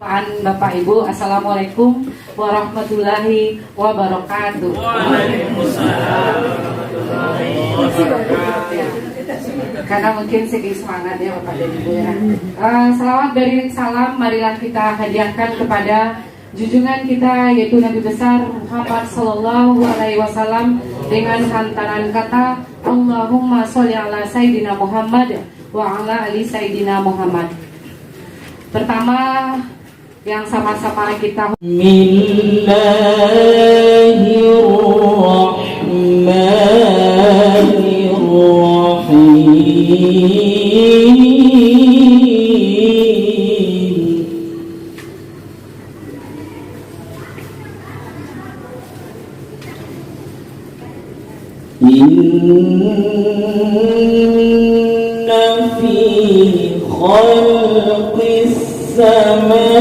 Bapak Ibu, Assalamualaikum warahmatullahi wabarakatuh. Waalaikumsalam warahmatullahi wabarakatuh. Karena mungkin sedikit semangat ya Bapak dan Ibu ya. Salawat beriring salam marilah kita hadiahkan kepada junjungan kita yaitu Nabi besar Muhammad Sallallahu Alaihi Wasallam dengan hantaran kata Allahumma sholli ala Sayyidina Muhammad wa ala ali Sayyidina Muhammad. Pertama yang sama-sama kita Inna fi khalqis samawati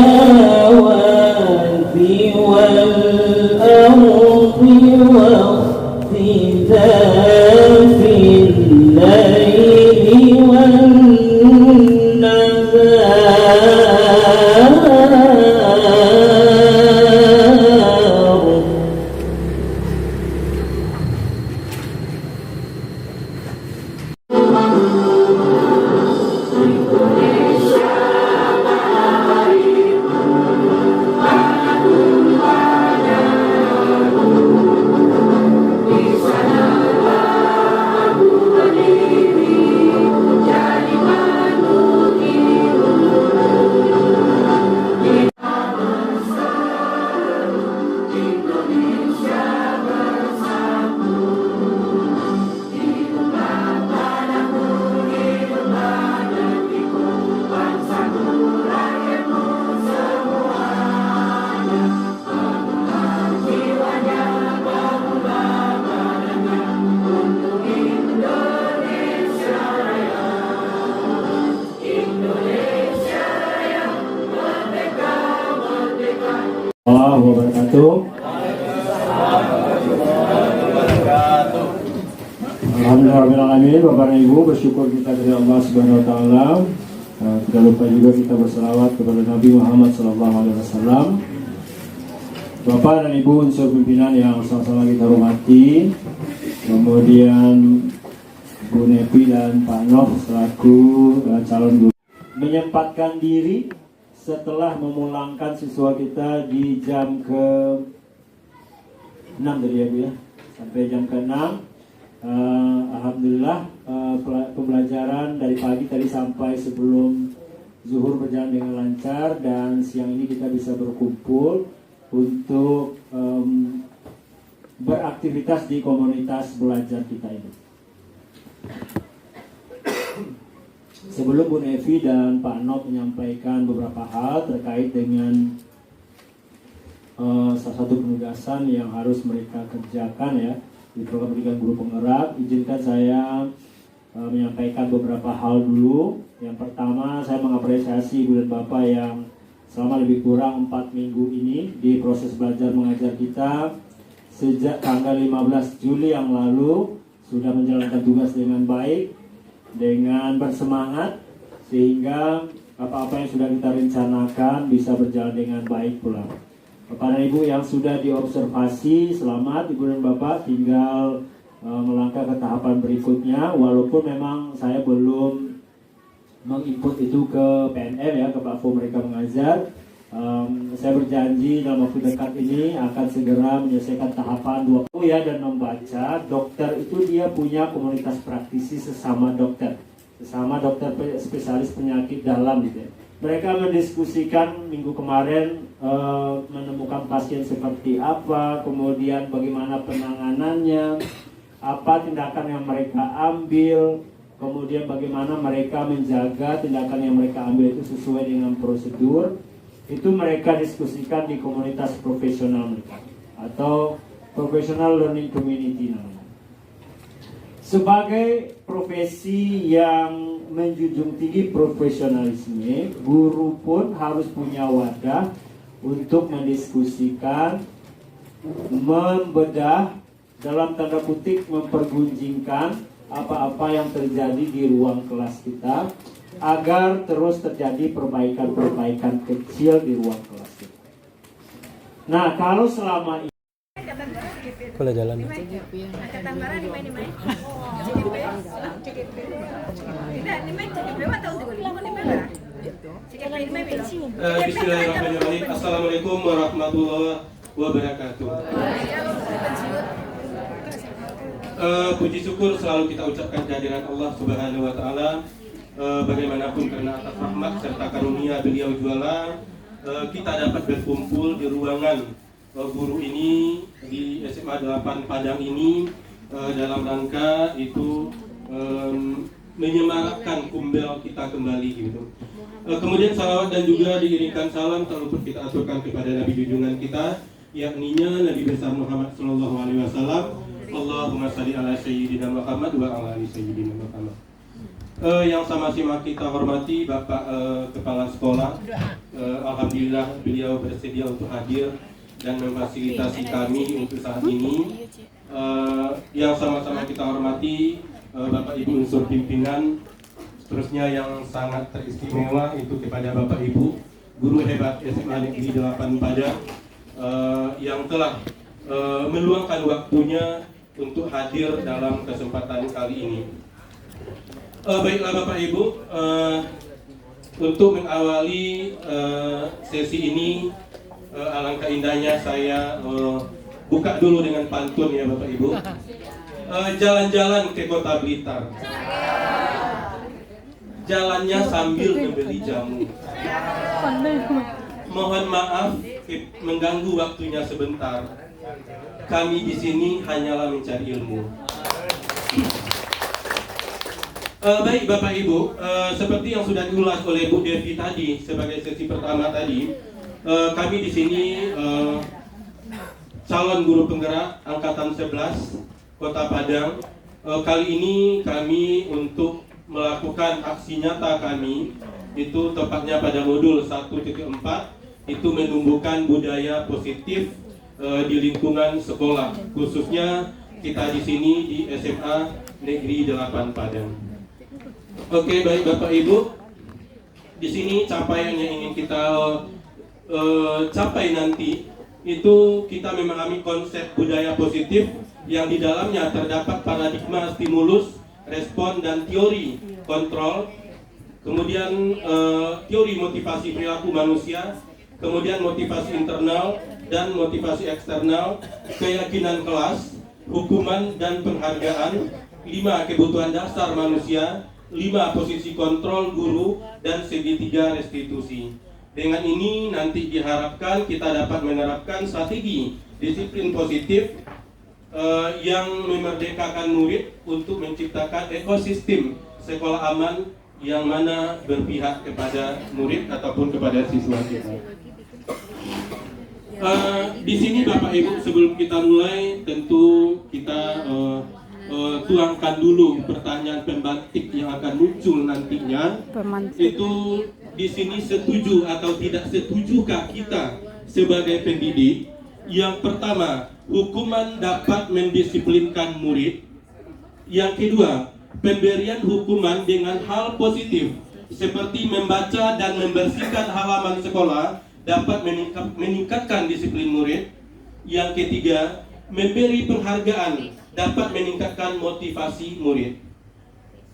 wal ardi wa ikhtilafil layli wan wabarakatuh. Alhamdulillahirrahmanirrahim. Bapak dan Ibu, bersyukur kita kepada Allah Subhanahu wa taala. Tidak lupa juga kita berselawat kepada Nabi Muhammad SAW. Bapak dan Ibu unsur pimpinan yang sama-sama kita hormati, kemudian Bu Nepi dan Pak Nov selaku calon guru, menyempatkan diri setelah memulangkan siswa kita di jam ke-6 tadi ya Bu ya, sampai jam ke-6. Alhamdulillah pembelajaran dari pagi tadi sampai sebelum zuhur berjalan dengan lancar, dan siang ini kita bisa berkumpul untuk beraktivitas di komunitas belajar kita ini. Sebelum Bu Nevi dan Pak Nok menyampaikan beberapa hal terkait dengan salah satu penugasan yang harus mereka kerjakan ya di program pendidikan guru penggerak, izinkan saya menyampaikan beberapa hal dulu. Yang pertama, saya mengapresiasi Ibu dan Bapak yang selama lebih kurang 4 minggu ini di proses belajar mengajar kita sejak tanggal 15 Juli yang lalu sudah menjalankan tugas dengan baik, dengan bersemangat, sehingga apa-apa yang sudah kita rencanakan bisa berjalan dengan baik pula. Bapak dan Ibu yang sudah diobservasi, selamat Ibu dan Bapak, tinggal melangkah ke tahapan berikutnya. Walaupun memang saya belum menginput itu ke PNM ya, ke platform mereka mengajar. Saya berjanji dalam waktu dekat ini akan segera menyelesaikan tahapan 20 ya, dan membaca. Dokter itu dia punya komunitas praktisi sesama dokter spesialis penyakit dalam gitu ya. Mereka mendiskusikan minggu kemarin menemukan pasien seperti apa, kemudian bagaimana penanganannya, apa tindakan yang mereka ambil, kemudian bagaimana mereka menjaga tindakan yang mereka ambil itu sesuai dengan prosedur. Itu mereka diskusikan di komunitas profesional mereka atau Professional Learning Community namanya. Sebagai profesi yang menjunjung tinggi profesionalisme, guru pun harus punya wadah untuk mendiskusikan, membedah, dalam tanda kutip mempergunjingkan apa-apa yang terjadi di ruang kelas kita, agar terus terjadi perbaikan-perbaikan kecil di ruang kelas kita. Nah, kalau selama ini Boleh jalan. Bismillahirrahmanirrahim. Assalamualaikum warahmatullahi wabarakatuh. Puji syukur selalu kita ucapkan kehadiran Allah Subhanahu wa taala. Bagaimanapun karena atas rahmat serta karunia beliau juala, kita dapat berkumpul di ruangan guru ini di SMA 8 Padang ini dalam rangka itu menyemarakkan kumbel kita kembali gitu. Kemudian salawat dan juga diiringkan salam tak luput kita aturkan kepada Nabi junjungan kita, yakninya Nabi besar Muhammad Sallallahu Alaihi Wasallam. Allahumma salli ala Sayyidina Muhammad wa ala ali Sayyidina Muhammad. Yang sama-sama kita hormati Bapak Kepala Sekolah, alhamdulillah beliau bersedia untuk hadir dan memfasilitasi kami untuk saat ini. Yang sama-sama kita hormati Bapak Ibu unsur pimpinan, seterusnya yang sangat teristimewa itu kepada Bapak Ibu guru hebat SMA Negeri 8 Padang yang telah meluangkan waktunya untuk hadir dalam kesempatan kali ini. Baiklah Bapak Ibu, untuk mengawali sesi ini, alangkah indahnya saya buka dulu dengan pantun ya Bapak Ibu. Jalan-jalan ke kota Blitar, jalannya sambil membeli jamu. Mohon maaf mengganggu waktunya sebentar. Kami di sini hanyalah mencari ilmu. Baik Bapak Ibu, seperti yang sudah diulas oleh Bu Devi tadi sebagai sesi pertama tadi, kami di sini calon guru penggerak angkatan 11 Kota Padang. Kali ini kami untuk melakukan aksi nyata kami itu tepatnya pada modul 1.4 itu menumbuhkan budaya positif di lingkungan sekolah, khususnya kita di sini di SMA Negeri 8 Padang. Oke, baik Bapak Ibu, di sini capaian yang ingin kita capai nanti itu kita memahami konsep budaya positif yang di dalamnya terdapat paradigma stimulus, respon dan teori kontrol, kemudian teori motivasi perilaku manusia, kemudian motivasi internal dan motivasi eksternal, keyakinan kelas, hukuman dan penghargaan, 5 kebutuhan dasar manusia, 5 posisi kontrol guru, dan segitiga restitusi. Dengan ini nanti diharapkan kita dapat menerapkan strategi disiplin positif yang memerdekakan murid untuk menciptakan ekosistem sekolah aman yang mana berpihak kepada murid ataupun kepada siswa kita. Di sini Bapak Ibu, sebelum kita mulai tentu kita tuangkan dulu pertanyaan pembatik yang akan muncul nantinya. Itu di sini setuju atau tidak setujukah kita sebagai pendidik? Yang pertama, hukuman dapat mendisiplinkan murid. Yang kedua, pemberian hukuman dengan hal positif seperti membaca dan membersihkan halaman sekolah dapat meningkatkan disiplin murid. Yang ketiga, memberi penghargaan dapat meningkatkan motivasi murid.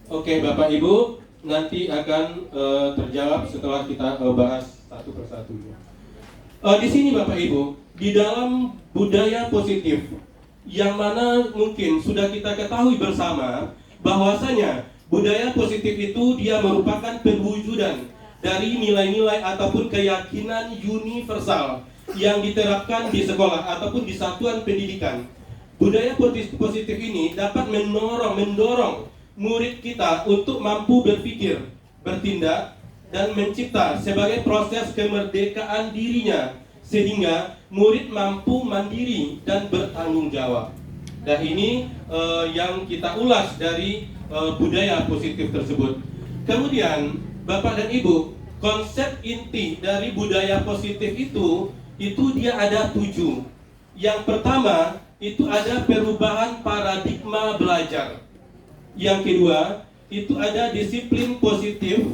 Oke Bapak Ibu, nanti akan terjawab setelah kita bahas satu persatu. Di sini Bapak Ibu, di dalam budaya positif yang mana mungkin sudah kita ketahui bersama bahwasanya budaya positif itu dia merupakan perwujudan dari nilai-nilai ataupun keyakinan universal yang diterapkan di sekolah ataupun di satuan pendidikan. Budaya positif ini dapat mendorong murid kita untuk mampu berpikir, bertindak, dan mencipta sebagai proses kemerdekaan dirinya, sehingga murid mampu mandiri dan bertanggung jawab. Dan ini yang kita ulas dari budaya positif tersebut. Kemudian Bapak dan Ibu, konsep inti dari budaya positif itu dia ada 7. Yang pertama, itu ada perubahan paradigma belajar. Yang kedua, itu ada disiplin positif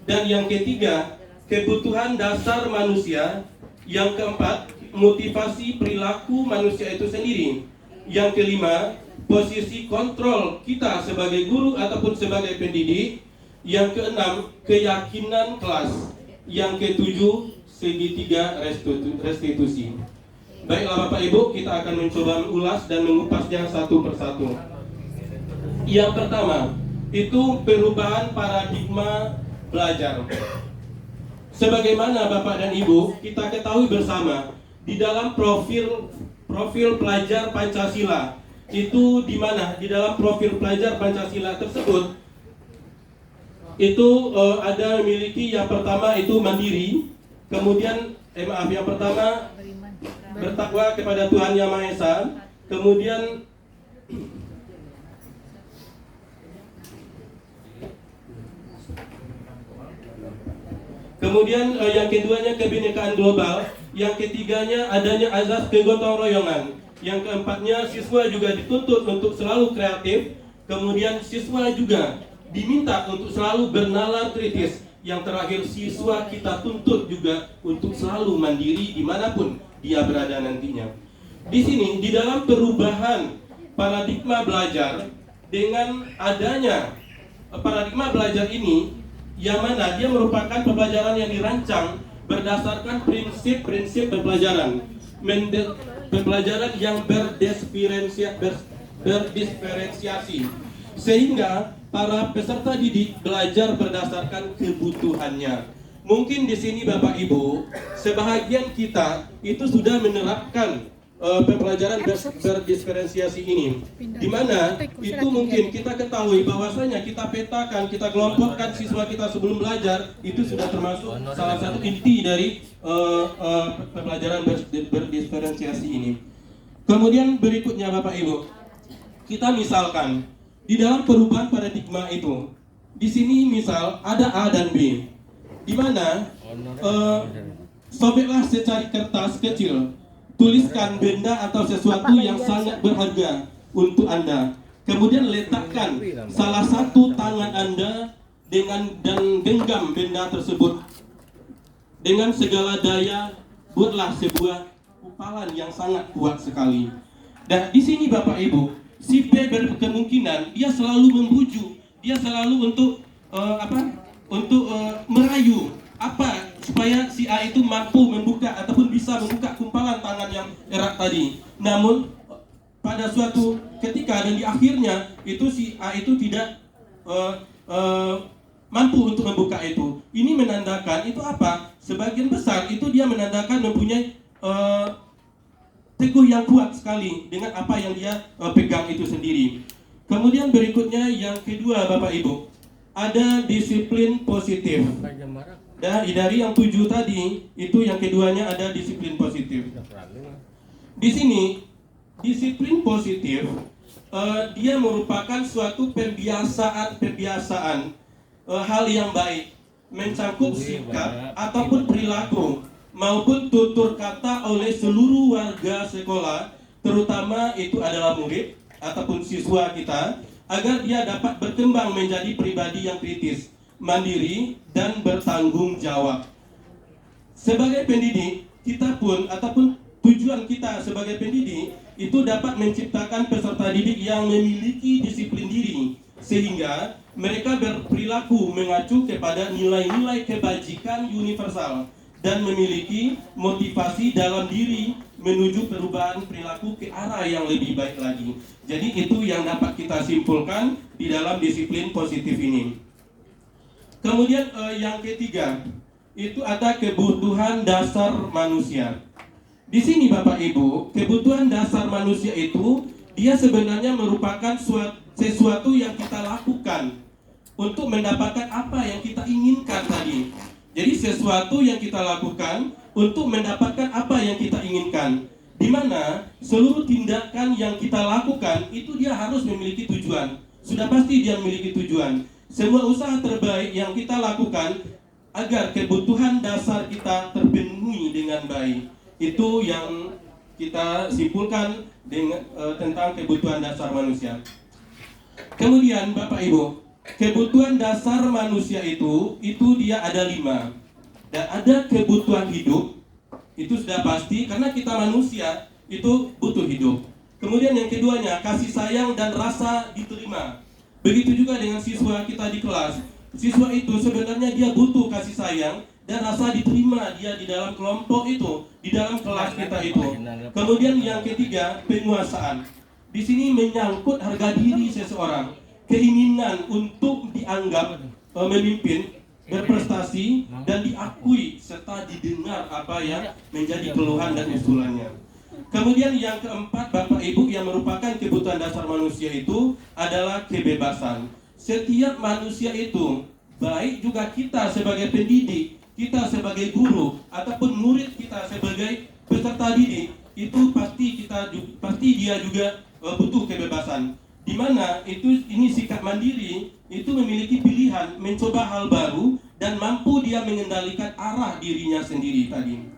Dan yang ketiga, kebutuhan dasar manusia. Yang keempat, motivasi perilaku manusia itu sendiri. Yang kelima, posisi kontrol kita sebagai guru ataupun sebagai pendidik. Yang keenam, keyakinan kelas. Yang ketujuh, segitiga restitusi. Baiklah Bapak Ibu, kita akan mencoba mengulas dan mengupasnya satu persatu. Yang pertama, itu perubahan paradigma belajar. Sebagaimana Bapak dan Ibu, kita ketahui bersama, di dalam profil pelajar Pancasila, itu di mana? Di dalam profil pelajar Pancasila tersebut, itu ada memiliki yang pertama itu mandiri, kemudian yang pertama bertakwa kepada Tuhan Yang Maha Esa, kemudian yang keduanya kebinekaan global, yang ketiganya adanya azas kegotong royongan, yang keempatnya siswa juga dituntut untuk selalu kreatif, kemudian siswa juga diminta untuk selalu bernalar kritis, yang terakhir siswa kita tuntut juga untuk selalu mandiri dimanapun dia berada nantinya. Di sini, di dalam perubahan paradigma belajar, dengan adanya paradigma belajar ini, yang mana dia merupakan pembelajaran yang dirancang berdasarkan prinsip-prinsip pembelajaran, pembelajaran yang berdifferensiasi, sehingga para peserta didik belajar berdasarkan kebutuhannya. Mungkin di sini Bapak Ibu, sebahagian kita itu sudah menerapkan pembelajaran berdifferensiasi ini, di mana itu mungkin kita ketahui bahwasanya kita petakan, kita kelompokkan siswa kita sebelum belajar, itu sudah termasuk salah satu inti dari pembelajaran berdifferensiasi ini. Kemudian berikutnya Bapak Ibu, kita misalkan di dalam perubahan paradigma itu, di sini misal ada A dan B, di mana sobeklah secari kertas kecil, tuliskan benda atau sesuatu yang sangat berharga untuk Anda. Kemudian letakkan salah satu tangan Anda dan genggam benda tersebut. Dengan segala daya, buatlah sebuah pukulan yang sangat kuat sekali. Dan di sini Bapak Ibu, si B berkemungkinan dia selalu membujuk, dia selalu untuk merayu supaya si A itu mampu membuka ataupun bisa membuka kumpalan tangan yang erat tadi. Namun pada suatu ketika dan di akhirnya itu si A itu tidak mampu untuk membuka itu. Ini menandakan itu apa? Sebagian besar itu dia menandakan mempunyai teguh yang kuat sekali dengan apa yang dia pegang itu sendiri. Kemudian berikutnya yang kedua Bapak Ibu, ada disiplin positif. Dari yang 7 tadi, itu yang keduanya ada disiplin positif. Di sini, disiplin positif, dia merupakan suatu pembiasaan hal yang baik, mencakup sikap ataupun perilaku, maupun tutur kata oleh seluruh warga sekolah, terutama itu adalah murid ataupun siswa kita, agar dia dapat berkembang menjadi pribadi yang kritis, mandiri, dan bertanggung jawab. Sebagai pendidik, kita pun ataupun tujuan kita sebagai pendidik itu dapat menciptakan peserta didik yang memiliki disiplin diri, sehingga mereka berperilaku mengacu kepada nilai-nilai kebajikan universal dan memiliki motivasi dalam diri menuju perubahan perilaku ke arah yang lebih baik lagi. Jadi itu yang dapat kita simpulkan di dalam disiplin positif ini. Kemudian yang ketiga, itu ada kebutuhan dasar manusia. Di sini Bapak Ibu, kebutuhan dasar manusia itu dia sebenarnya merupakan sesuatu yang kita lakukan untuk mendapatkan apa yang kita inginkan tadi. Jadi sesuatu yang kita lakukan untuk mendapatkan apa yang kita inginkan, di mana seluruh tindakan yang kita lakukan itu dia harus memiliki tujuan. Sudah pasti dia memiliki tujuan. Semua usaha terbaik yang kita lakukan agar kebutuhan dasar kita terpenuhi dengan baik. Itu yang kita simpulkan dengan tentang kebutuhan dasar manusia. Kemudian Bapak Ibu, kebutuhan dasar manusia itu dia ada 5. Dan ada kebutuhan hidup, itu sudah pasti karena kita manusia itu butuh hidup. Kemudian yang keduanya, kasih sayang dan rasa diterima. Begitu juga dengan siswa kita di kelas. Siswa itu sebenarnya dia butuh kasih sayang dan rasa diterima dia di dalam kelompok itu, di dalam kelas kita itu. Kemudian yang ketiga, penguasaan. Di sini menyangkut harga diri seseorang, keinginan untuk dianggap memimpin, berprestasi, dan diakui serta didengar apa yang menjadi keluhan dan usulannya. Kemudian yang keempat, Bapak Ibu, yang merupakan kebutuhan dasar manusia itu adalah kebebasan. Setiap manusia itu, baik juga kita sebagai pendidik, kita sebagai guru, ataupun murid kita sebagai peserta didik, itu pasti dia juga butuh kebebasan. Di mana ini sikap mandiri itu memiliki pilihan mencoba hal baru dan mampu dia mengendalikan arah dirinya sendiri tadi.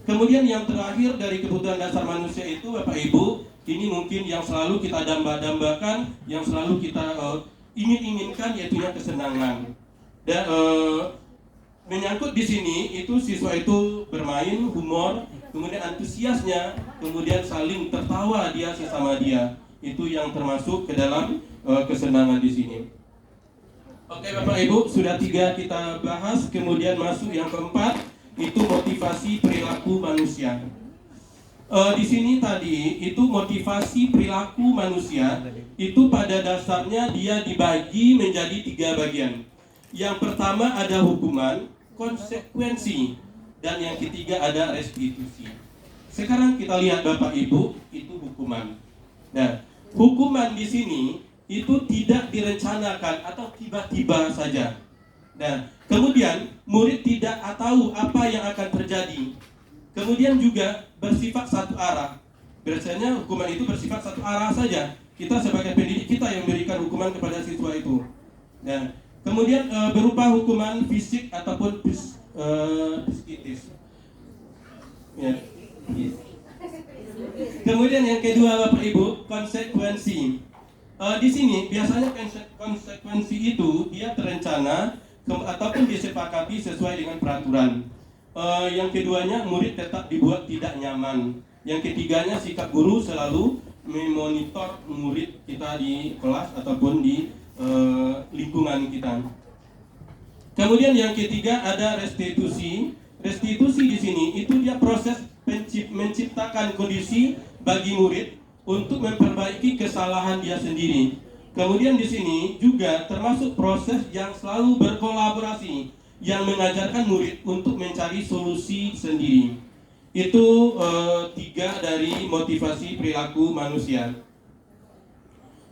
Kemudian yang terakhir dari kebutuhan dasar manusia itu, Bapak Ibu, ini mungkin yang selalu kita damba-dambakan, yang selalu kita ingin-inginkan, yaitu kesenangan. Dan menyangkut di sini itu siswa itu bermain, humor, kemudian antusiasnya, kemudian saling tertawa dia sesama dia. Itu yang termasuk ke dalam kesenangan di sini. Oke Bapak Ibu, sudah 3 kita bahas, kemudian masuk yang keempat, itu motivasi perilaku manusia. Di sini tadi itu motivasi perilaku manusia itu pada dasarnya dia dibagi menjadi 3 bagian. Yang pertama ada hukuman, konsekuensi, dan yang ketiga ada restitusi. Sekarang kita lihat Bapak Ibu, itu hukuman. Nah, hukuman di sini itu tidak direncanakan atau tiba-tiba saja. Nah, kemudian murid tidak tahu apa yang akan terjadi. Kemudian juga bersifat satu arah. Biasanya hukuman itu bersifat satu arah saja. Kita sebagai pendidik kita yang memberikan hukuman kepada siswa itu. Nah, kemudian berupa hukuman fisik ataupun psikis. Ya. Kemudian yang kedua Bapak Ibu, konsekuensi. Di sini biasanya konsekuensi itu dia terencana ataupun disepakati sesuai dengan peraturan. Yang keduanya, murid tetap dibuat tidak nyaman. Yang ketiganya, sikap guru selalu memonitor murid kita di kelas ataupun di lingkungan kita. Kemudian yang ketiga ada restitusi. Restitusi di sini itu dia proses menciptakan kondisi bagi murid untuk memperbaiki kesalahan dia sendiri. Kemudian di sini juga termasuk proses yang selalu berkolaborasi, yang mengajarkan murid untuk mencari solusi sendiri. Itu 3 dari motivasi perilaku manusia.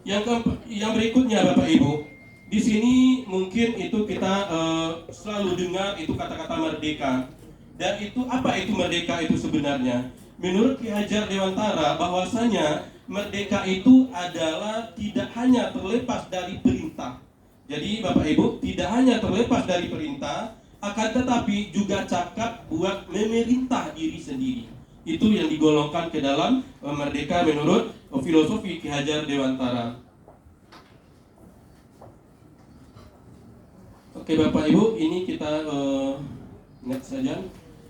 Yang berikutnya Bapak Ibu, di sini mungkin itu kita selalu dengar itu kata-kata merdeka. Dan itu apa itu merdeka itu sebenarnya? Menurut Ki Hajar Dewantara bahwasanya merdeka itu adalah tidak hanya terlepas dari perintah. Jadi Bapak Ibu tidak hanya terlepas dari perintah, akan tetapi juga cakap buat memerintah diri sendiri. Itu yang digolongkan ke dalam merdeka menurut filosofi Ki Hajar Dewantara. Oke Bapak Ibu, ini kita next saja.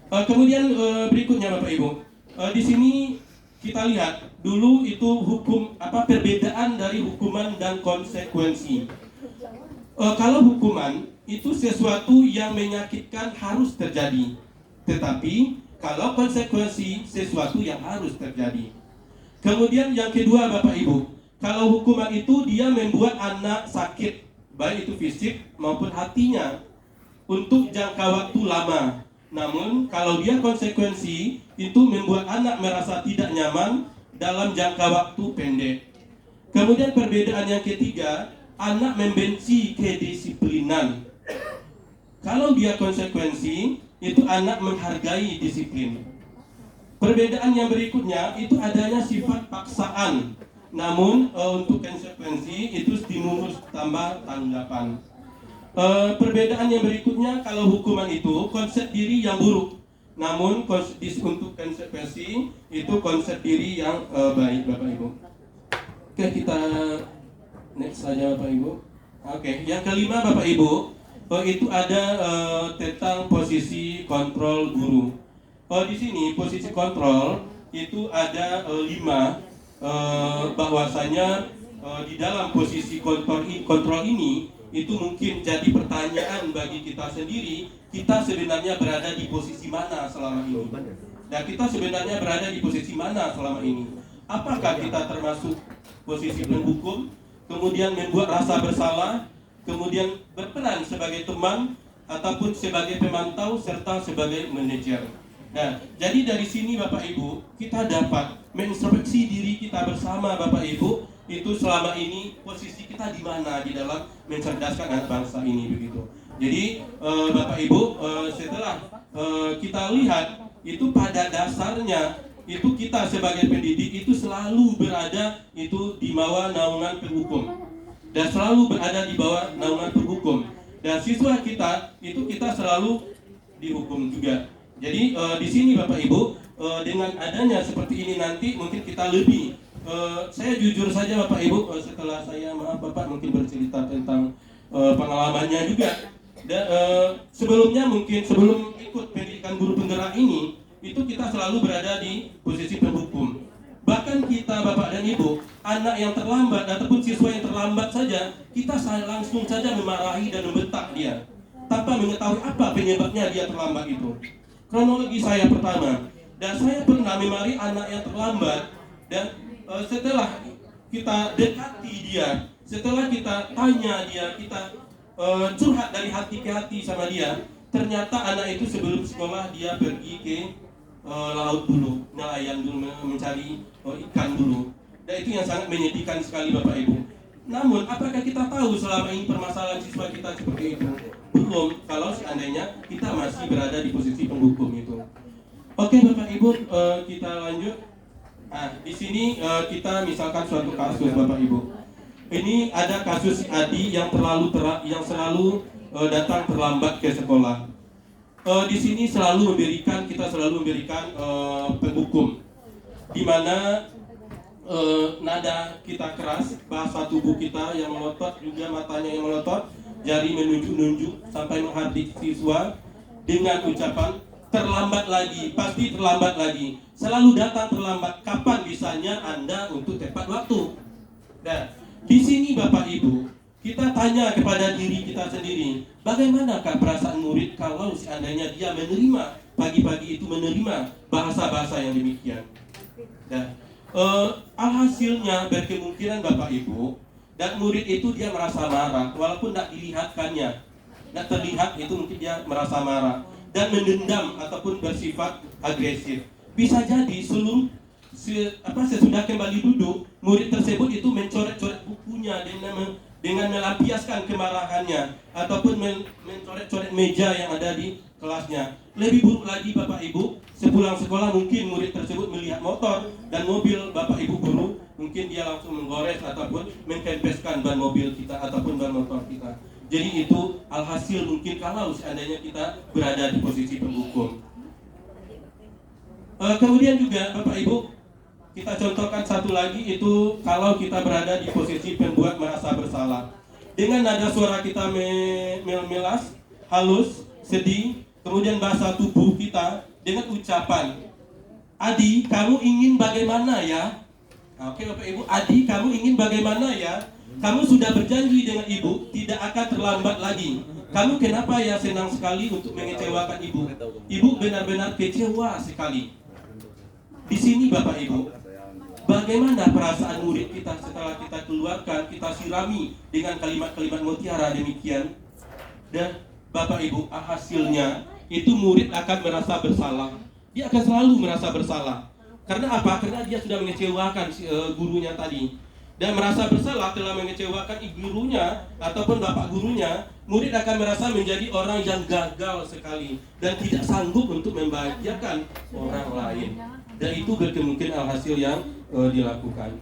Kemudian berikutnya Bapak Ibu, di sini kita lihat dulu itu perbedaan dari hukuman dan konsekuensi. Kalau hukuman itu sesuatu yang menyakitkan harus terjadi, tetapi kalau konsekuensi sesuatu yang harus terjadi. Kemudian yang kedua Bapak Ibu, kalau hukuman itu dia membuat anak sakit, baik itu fisik maupun hatinya untuk jangka waktu lama. Namun kalau dia konsekuensi itu membuat anak merasa tidak nyaman dalam jangka waktu pendek. Kemudian perbedaan yang ketiga, anak membenci kedisiplinan. Kalau dia konsekuensi, itu anak menghargai disiplin. Perbedaan yang berikutnya itu adanya sifat paksaan. Namun untuk konsekuensi itu stimulus tambah tanggapan. Perbedaan yang berikutnya, kalau hukuman itu konsep diri yang buruk. Namun untuk konsekuensi itu konsep diri yang baik Bapak Ibu. Oke, kita next saja Bapak Ibu. Oke, yang kelima Bapak Ibu, itu ada tentang posisi kontrol guru. Di sini posisi kontrol itu ada 5, bahwasanya di dalam posisi kontrol ini itu mungkin jadi pertanyaan bagi kita sendiri, kita sebenarnya berada di posisi mana selama ini? Dan kita sebenarnya berada di posisi mana selama ini? Apakah kita termasuk posisi penghukum, kemudian membuat rasa bersalah, kemudian berperan sebagai teman, ataupun sebagai pemantau, serta sebagai manajer? Nah, jadi dari sini Bapak Ibu, kita dapat mengintrospeksi diri kita bersama Bapak Ibu, itu selama ini posisi kita di mana di dalam mencerdaskan anak bangsa ini begitu. Jadi Bapak Ibu, setelah kita lihat itu pada dasarnya itu kita sebagai pendidik itu selalu berada itu di bawah naungan penghukum dan selalu berada di bawah naungan penghukum, dan siswa kita itu kita selalu dihukum juga. Jadi di sini Bapak Ibu, dengan adanya seperti ini nanti mungkin kita lebih saya jujur saja Bapak Ibu, setelah saya Bapak mungkin bercerita tentang pengalamannya juga. Dan sebelumnya mungkin sebelum ikut pendidikan guru penggerak ini, itu kita selalu berada di posisi penghukum. Bahkan kita Bapak dan Ibu, anak yang terlambat ataupun siswa yang terlambat saja, kita langsung saja memarahi dan membentak dia tanpa mengetahui apa penyebabnya dia terlambat itu. Kronologi saya pertama, dan saya pernah memarahi anak yang terlambat, dan setelah kita dekati dia, setelah kita tanya dia, kita curhat dari hati ke hati sama dia, ternyata anak itu sebelum sekolah dia pergi ke laut dulu, nelayan dulu, mencari ikan dulu. Dan itu yang sangat menyedihkan sekali Bapak Ibu. Namun apakah kita tahu selama ini permasalahan siswa kita seperti itu? Belum, kalau seandainya kita masih berada di posisi penghukum itu. Oke Bapak Ibu, kita lanjut. Nah, di sini kita misalkan suatu kasus Bapak Ibu. Ini ada kasus Adi yang selalu datang terlambat ke sekolah. Di sini kita selalu memberikan penghukum, di mana nada kita keras, bahasa tubuh kita yang melotot, juga matanya yang melotot, jari menunjuk-nunjuk sampai menghardik siswa dengan ucapan terlambat lagi, pasti terlambat lagi, selalu datang terlambat. Kapan bisanya Anda untuk tepat waktu? Nah, di sini Bapak Ibu, kita tanya kepada diri kita sendiri, bagaimanakah perasaan murid kalau seandainya dia menerima, pagi-pagi itu menerima bahasa-bahasa yang demikian. Dan alhasilnya berkemungkinan Bapak Ibu, dan murid itu dia merasa marah, walaupun tidak dilihatkannya, tidak terlihat itu mungkin dia merasa marah dan mendendam ataupun bersifat agresif. Bisa jadi sesudah kembali duduk, murid tersebut itu mencoret-coret bukunya dengan melampiaskan kemarahannya, ataupun mencoret-coret meja yang ada di kelasnya. Lebih buruk lagi Bapak Ibu, sepulang sekolah mungkin murid tersebut melihat motor dan mobil Bapak Ibu guru, mungkin dia langsung menggores ataupun mengkempeskan ban mobil kita ataupun ban motor kita. Jadi itu alhasil mungkin kalau seandainya kita berada di posisi penghukum. Kemudian juga Bapak Ibu, kita contohkan satu lagi, itu kalau kita berada di posisi pembuat merasa bersalah. Dengan nada suara kita melas, halus, sedih, kemudian bahasa tubuh kita dengan ucapan, Adi, kamu ingin bagaimana ya? Oke Bapak Ibu, Adi, kamu ingin bagaimana ya? Kamu sudah berjanji dengan ibu tidak akan terlambat lagi. Kamu kenapa ya senang sekali untuk mengecewakan ibu? Ibu benar-benar kecewa sekali. Di sini Bapak Ibu, bagaimana perasaan murid kita setelah kita keluarkan, kita sirami dengan kalimat-kalimat mutiara demikian? Dan Bapak Ibu, hasilnya itu murid akan merasa bersalah. Dia akan selalu merasa bersalah. Karena apa? Karena dia sudah mengecewakan gurunya tadi. Dan merasa bersalah telah mengecewakan gurunya ataupun bapak gurunya, murid akan merasa menjadi orang yang gagal sekali dan tidak sanggup untuk membahagiakan orang lain. Dan itu berkemungkinan hasil yang dilakukan.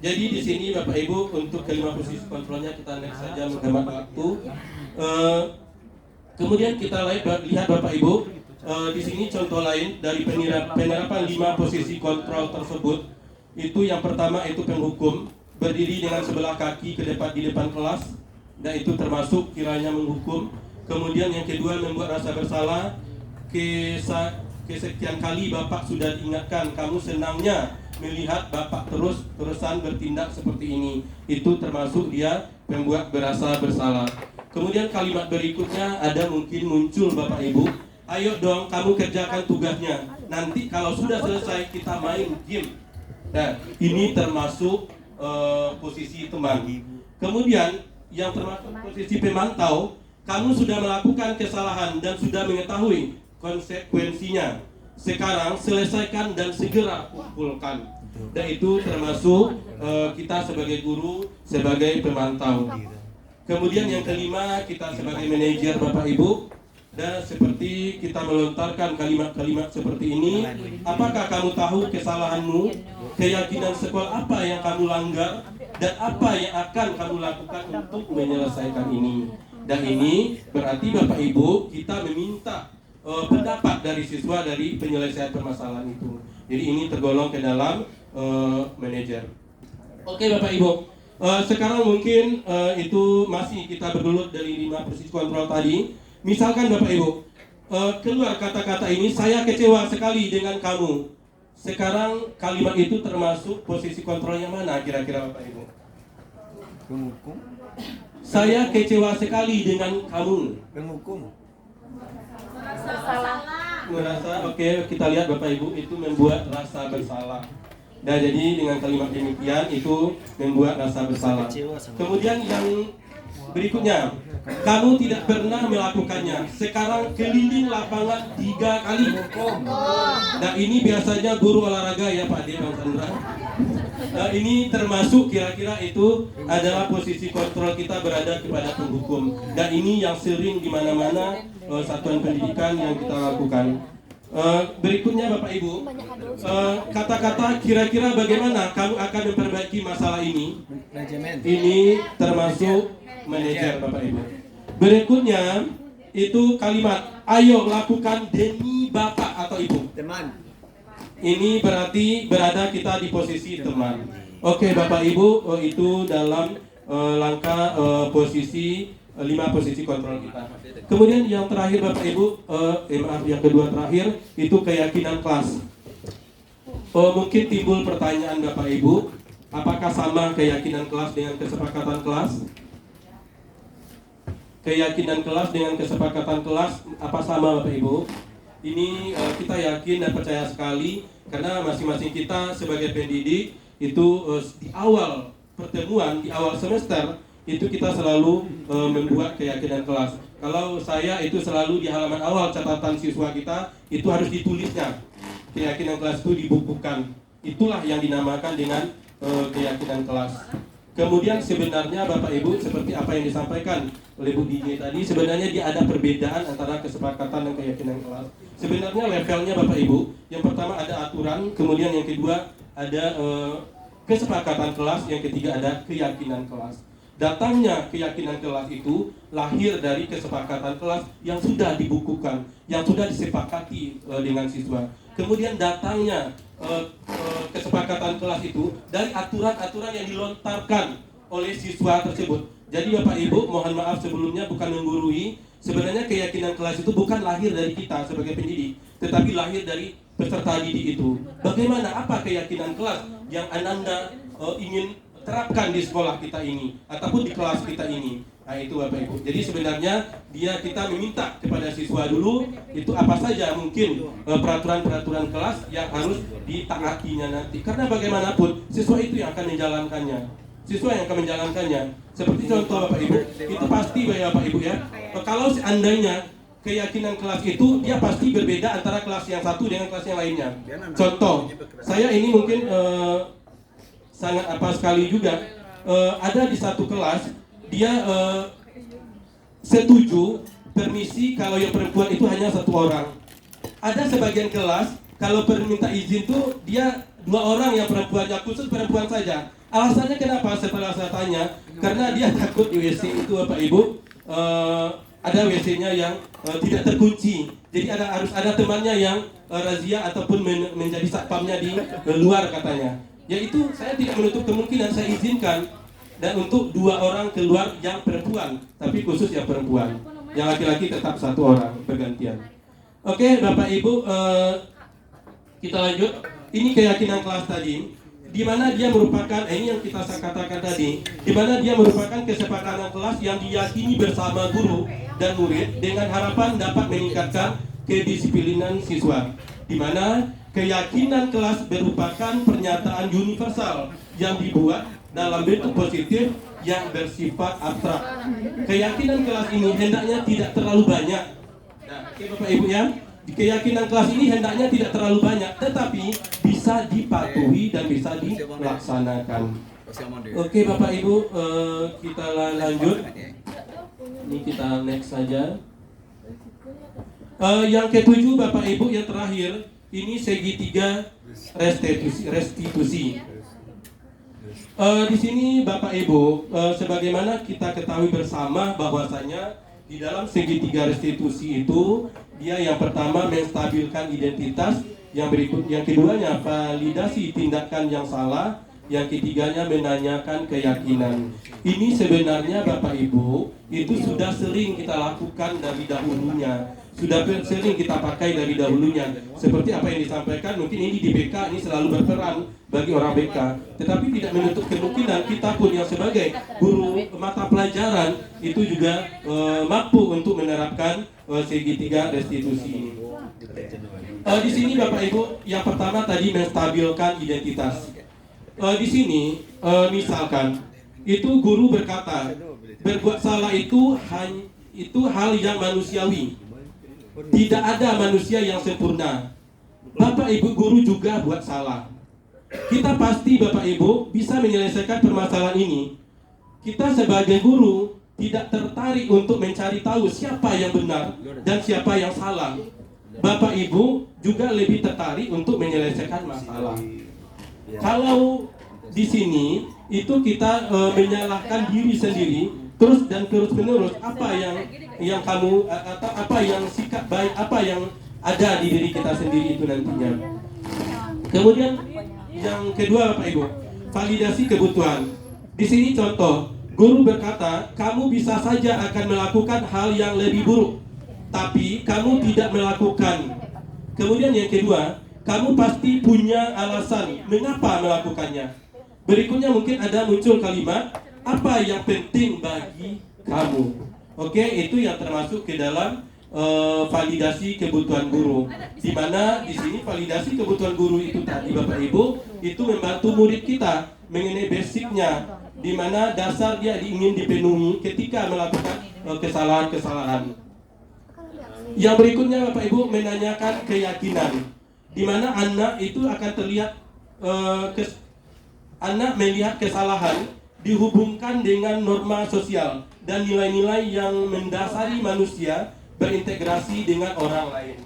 Jadi di sini Bapak Ibu, untuk kelima posisi kontrolnya kita next saja menghemat waktu. Kemudian kita lihat Bapak Ibu, di sini contoh lain dari penerapan 5 posisi kontrol tersebut. Itu yang pertama itu penghukum, berdiri dengan sebelah kaki di depan kelas, dan itu termasuk kiranya menghukum. Kemudian yang kedua, membuat rasa bersalah. Kesekian kali Bapak sudah diingatkan, kamu senangnya melihat Bapak terus-terusan bertindak seperti ini. Itu termasuk dia membuat berasa bersalah. Kemudian kalimat berikutnya ada mungkin muncul Bapak Ibu, ayo dong kamu kerjakan tugasnya, nanti kalau sudah selesai kita main game. Nah, ini termasuk posisi teman. Kemudian yang termasuk posisi pemantau, kamu sudah melakukan kesalahan dan sudah mengetahui konsekuensinya. Sekarang selesaikan dan segera kumpulkan. Dan itu termasuk kita sebagai guru, sebagai pemantau. Kemudian yang kelima, kita sebagai manajer Bapak Ibu, dan seperti kita melontarkan kalimat-kalimat seperti ini, apakah kamu tahu kesalahanmu, keyakinan sekolah apa yang kamu langgar, dan apa yang akan kamu lakukan untuk menyelesaikan ini. Dan ini berarti Bapak Ibu, kita meminta pendapat dari siswa dari penyelesaian permasalahan itu. Jadi ini tergolong ke dalam manajer. Oke Bapak Ibu, sekarang mungkin itu masih kita bergelut dari 5 posisi kontrol tadi. Misalkan Bapak Ibu keluar kata-kata ini, saya kecewa sekali dengan kamu. Sekarang kalimat itu termasuk posisi kontrolnya mana kira-kira Bapak Ibu? Penghukum. Saya kecewa sekali dengan kamu. Penghukum. Merasa, oke, kita lihat Bapak Ibu, itu membuat rasa bersalah. Nah, jadi dengan kalimat demikian itu membuat rasa bersalah. Kemudian yang berikutnya, kamu tidak pernah melakukannya. Sekarang keliling lapangan 3 kali. Nah, ini biasanya guru olahraga ya Pak Bang Sandra. Nah, ini termasuk kira-kira itu adalah posisi kontrol kita berada kepada penghukum. Dan ini yang sering di mana-mana satuan pendidikan yang kita lakukan. Berikutnya Bapak Ibu, kata-kata kira-kira bagaimana kamu akan memperbaiki masalah ini. Ini termasuk manajer Bapak Ibu. Berikutnya itu kalimat, ayo lakukan demi Bapak atau Ibu. Teman. Ini berarti berada kita di posisi teman. Oke Bapak Ibu, itu dalam langkah posisi 5 posisi kontrol kita. Kemudian yang terakhir Bapak Ibu, yang kedua terakhir itu keyakinan kelas. Mungkin timbul pertanyaan Bapak Ibu, apakah sama keyakinan kelas dengan kesepakatan kelas? Keyakinan kelas dengan kesepakatan kelas apa sama Bapak Ibu? Ini kita yakin dan percaya sekali karena masing-masing kita sebagai pendidik itu di awal pertemuan, di awal semester itu kita selalu membuat keyakinan kelas. Kalau saya itu selalu di halaman awal catatan siswa kita itu harus ditulisnya. Keyakinan kelas itu dibukukan. Itulah yang dinamakan dengan keyakinan kelas. Kemudian sebenarnya Bapak Ibu seperti apa yang disampaikan oleh Bu DJ tadi, sebenarnya dia ada perbedaan antara kesepakatan dan keyakinan kelas. Sebenarnya levelnya Bapak Ibu, yang pertama ada aturan, kemudian yang kedua ada kesepakatan kelas, yang ketiga ada keyakinan kelas. Datangnya keyakinan kelas itu lahir dari kesepakatan kelas yang sudah dibukukan, yang sudah disepakati dengan siswa. Kemudian datangnya kesepakatan kelas itu dari aturan-aturan yang dilontarkan oleh siswa tersebut. Jadi Bapak Ibu, mohon maaf sebelumnya bukan menggurui. Sebenarnya keyakinan kelas itu bukan lahir dari kita sebagai pendidik, tetapi lahir dari peserta didik itu. Bagaimana, apa keyakinan kelas yang Anda ingin terapkan di sekolah kita ini ataupun di kelas kita ini. Nah itu Bapak Ibu. Jadi sebenarnya kita meminta kepada siswa dulu itu apa saja mungkin peraturan-peraturan kelas yang harus ditaatinya nanti. Karena bagaimanapun siswa itu yang akan menjalankannya. Siswa yang akan menjalankannya. Seperti contoh Bapak Ibu, itu pasti Bapak Ibu ya. Kalau seandainya keyakinan kelas itu dia pasti berbeda antara kelas yang satu dengan kelas yang lainnya. Contoh, saya ini mungkin sangat apa sekali juga, ada di satu kelas dia setuju permisi kalau yang perempuan itu hanya 1 orang. Ada sebagian kelas kalau perminta izin tuh dia 2 orang yang perempuannya, khusus perempuan saja. Alasannya kenapa? Setelah saya tanya, karena dia takut di WC itu Bapak Ibu ada WC-nya yang tidak terkunci. Jadi harus ada temannya yang razia ataupun menjadi satpamnya di luar katanya. Yaitu saya tidak menutup kemungkinan saya izinkan dan untuk 2 orang keluar yang perempuan, tapi khusus yang perempuan. Yang laki-laki tetap 1 orang bergantian. Oke, Bapak Ibu, kita lanjut. Ini keyakinan kelas tadi, di mana dia merupakan ini yang kita katakan tadi, di mana dia merupakan kesepakatan kelas yang diyakini bersama guru dan murid dengan harapan dapat meningkatkan kedisiplinan siswa. Di mana keyakinan kelas merupakan pernyataan universal yang dibuat dalam bentuk positif yang bersifat abstrak. Keyakinan kelas ini hendaknya tidak terlalu banyak. Nah, oke Bapak Ibu ya, keyakinan kelas ini hendaknya tidak terlalu banyak, tetapi bisa dipatuhi dan bisa dilaksanakan. Oke Bapak Ibu, kita lanjut. Ini kita next saja. Yang ketujuh Bapak Ibu, yang terakhir, ini segitiga restitusi. Di sini Bapak Ibu, sebagaimana kita ketahui bersama bahwasanya di dalam segitiga restitusi itu, dia yang pertama menstabilkan identitas, yang keduanya validasi tindakan yang salah, yang ketiganya menanyakan keyakinan. Ini sebenarnya Bapak Ibu, itu sudah sering kita lakukan dari dahulunya. Sudah sering kita pakai dari dahulunya. Seperti apa yang disampaikan, mungkin ini di BK ini selalu berperan bagi orang BK. Tetapi tidak menutup kemungkinan kita pun yang sebagai guru mata pelajaran itu juga mampu untuk menerapkan segitiga restitusi ini. Di sini Bapak Ibu, yang pertama tadi menstabilkan identitas. Di sini misalkan itu guru berkata, berbuat salah itu hal yang manusiawi. Tidak ada manusia yang sempurna. Bapak Ibu guru juga buat salah. Kita pasti Bapak Ibu bisa menyelesaikan permasalahan ini. Kita sebagai guru tidak tertarik untuk mencari tahu siapa yang benar dan siapa yang salah. Bapak Ibu juga lebih tertarik untuk menyelesaikan masalah. Kalau di sini itu kita menyalahkan diri sendiri terus menerus, apa yang kamu atau apa yang sikap baik, apa yang ada di diri kita sendiri itu nantinya. Kemudian yang kedua Bapak Ibu, validasi kebutuhan. Di sini contoh, guru berkata, kamu bisa saja akan melakukan hal yang lebih buruk, tapi kamu tidak melakukan. Kemudian yang kedua, kamu pasti punya alasan mengapa melakukannya. Berikutnya mungkin ada muncul kalimat, apa yang penting bagi kamu. Oke, itu yang termasuk ke dalam validasi kebutuhan guru. Di mana di sini validasi kebutuhan guru itu tadi Bapak Ibu itu membantu murid kita mengenai basicnya, di mana dasar dia ingin dipenuhi ketika melakukan kesalahan-kesalahan. Yang berikutnya Bapak Ibu menanyakan keyakinan, di mana anak itu akan terlihat anak melihat kesalahan dihubungkan dengan norma sosial dan nilai-nilai yang mendasari manusia berintegrasi dengan orang lain.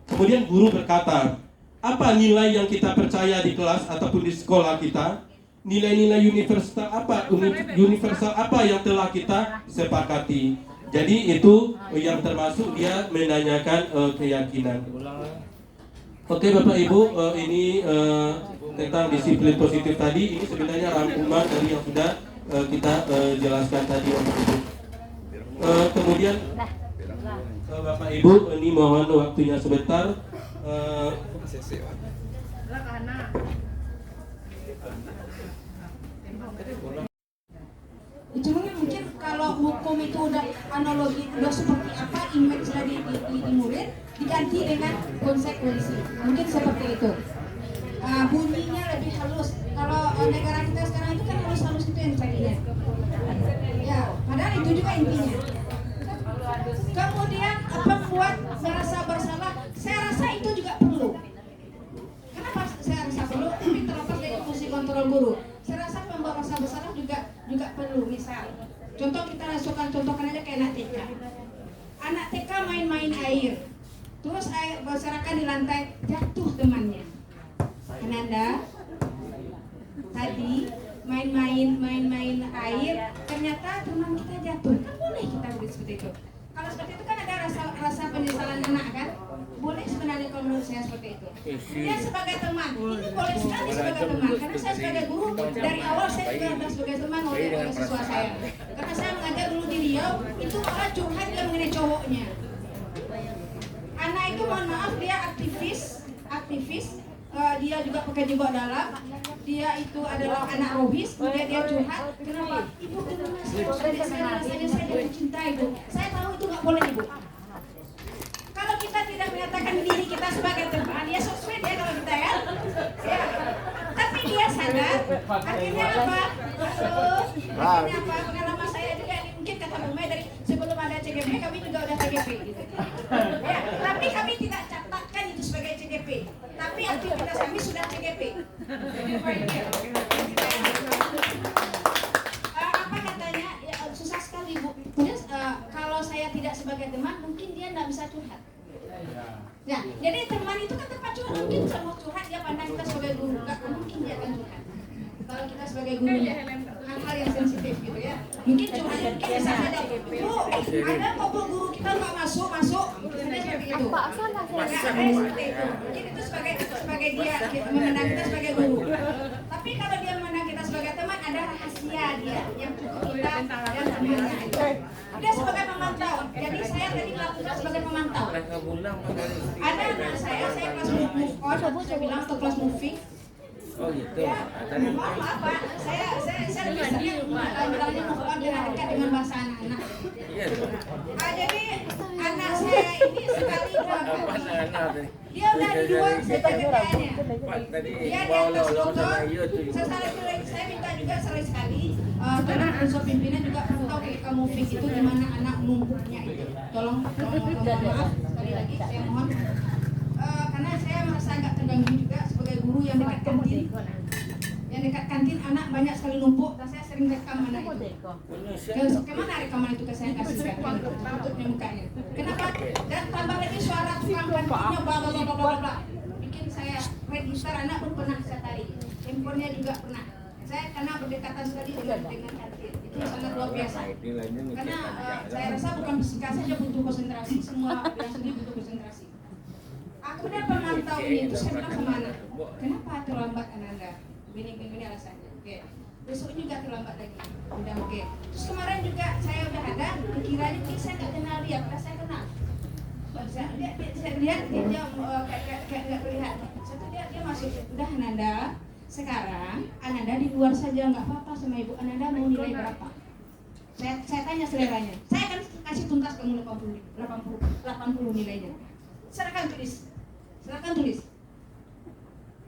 Kemudian guru berkata, apa nilai yang kita percaya di kelas ataupun di sekolah kita? Nilai-nilai universal apa yang telah kita sepakati? Jadi itu yang termasuk dia menanyakan keyakinan. Oke Bapak Ibu, ini tentang disiplin positif tadi, ini sebenarnya rangkuman dari yang sudah kita jelaskan tadi Bapak Ibu. Kemudian Bapak Ibu, ini mohon waktunya sebentar. Cuma mungkin kalau hukum itu udah analogi, udah seperti apa image dari di murid, diganti dengan konsekuensi. Mungkin seperti itu. Bunyinya lebih halus. Kalau negara kita sekarang itu kan halus-halus itu yang jadinya. Ya, padahal itu juga intinya. Kemudian membuat merasa bersalah, saya rasa itu juga perlu. Kenapa saya rasa perlu? Tapi terlepas dari fungsi kontrol guru. Saya rasa membuat rasa bersalah juga perlu. Misal, kita contohkan aja kayak anak TK. Anak TK main-main air, terus air berserakan di lantai, jatuh temannya. Ananda tadi main-main air, ternyata teman kita jatuh. Kan boleh kita begitu seperti itu. Kalau seperti itu kan ada rasa penyesalan anak kan? Boleh sebenarnya kalau menurut saya seperti itu. Dia sebagai teman, ini boleh sekali sebagai teman. Karena saya sebagai guru dari awal saya juga sebagai teman oleh siswa saya. Karena saya mengajar dulu di Riau, itu malah curhat dia mengenai cowoknya. Anak itu mohon maaf dia aktivis, dia juga pakai jubah dalam. Dia itu adalah anak rohis, kemudian dia curhat. Kenapa? Ibu kenapa sih adik saya rasanya saya jatuh cinta ibu. Saya tahu itu nggak boleh ibu. Kalau kita tidak menyatakan diri kita sebagai teman, ya sosmed ya kalau kita ya. Tapi dia sadar, akhirnya apa? Akhirnya apa? Pengalaman saya juga mungkin kata Bu Mai dari sebelum ada CGP kami juga udah CGP gitu. Ya, tapi kami tidak catatkan itu sebagai CGP. Tapi aktivitas kami sudah CGP. Apa katanya? Ya, susah sekali Bu. Kemudian kalau saya tidak sebagai teman, mungkin dia nggak bisa curhat. Nah, jadi teman itu kan tempat curhat. Mungkin saya mau curhat dia pandang kita sebagai guru, nggak mungkin dia akan curhat. Kalau kita sebagai gurunya, hal-hal yang sensitif gitu ya. Mungkin curhat mungkin bisa saja. Bu, ada kok Bu guru kita nggak masuk, misalnya seperti itu. Seperti itu. Mungkin itu sebagai dia memandang kita sebagai guru. Tapi kalau dia memandang kita sebagai teman, ada rahasia dia yang kita dan temannya itu. Dia sebagai pemantau. Jadi saya tadi melakukan sebagai pemantau. Ada anak saya kelas move on, saya bilang atau kelas moving. Oh gitu. Ya, mohon maaf Pak, saya lebih sering bilangnya move on dengan dekat dengan bahasa anak-anak. Iya tuh. Jadi anak saya ini sekali dia udah di luar CPTN-nya. Dia di atas motor. Saya minta juga sekali tolong unsur pimpinan juga pantau ketika moving itu di mana anak numpuknya itu. Tolong maaf sekali lagi saya mohon. Karena saya merasa agak terganggu juga sebagai guru yang dekat kantin. Yang dekat kantin anak banyak sekali numpuk dan saya sering rekam anak itu. Kemana rekaman itu ke saya kasih tutupnya mukanya. Kenapa? Dan tambah lagi suara tukang kantinnya bla bla bla bla bla. Bikin saya register anak pun pernah saya tarik. Handphonenya juga pernah. Saya karena berdekatan sekali dengan kantin. Itu sangat luar biasa. Karena saya rasa bukan fisika saja butuh konsentrasi, semua yang sendiri butuh konsentrasi. Kemudian pemantau ini itu saya bilang sama anak, kenapa terlambat Ananda? Begini alasannya. Oke. Besok juga terlambat lagi. Udah oke. Terus kemarin juga saya udah ada, dikiranya mungkin saya nggak kenal dia, karena saya kenal. Saya lihat dia kayak nggak terlihat. Satu dia masuk, udah Ananda. Sekarang Ananda di luar saja nggak apa-apa sama ibu. Ananda mau nilai berapa? Saya tanya seleranya. Saya akan kasih tuntas kamu 80 nilainya. Silakan tulis.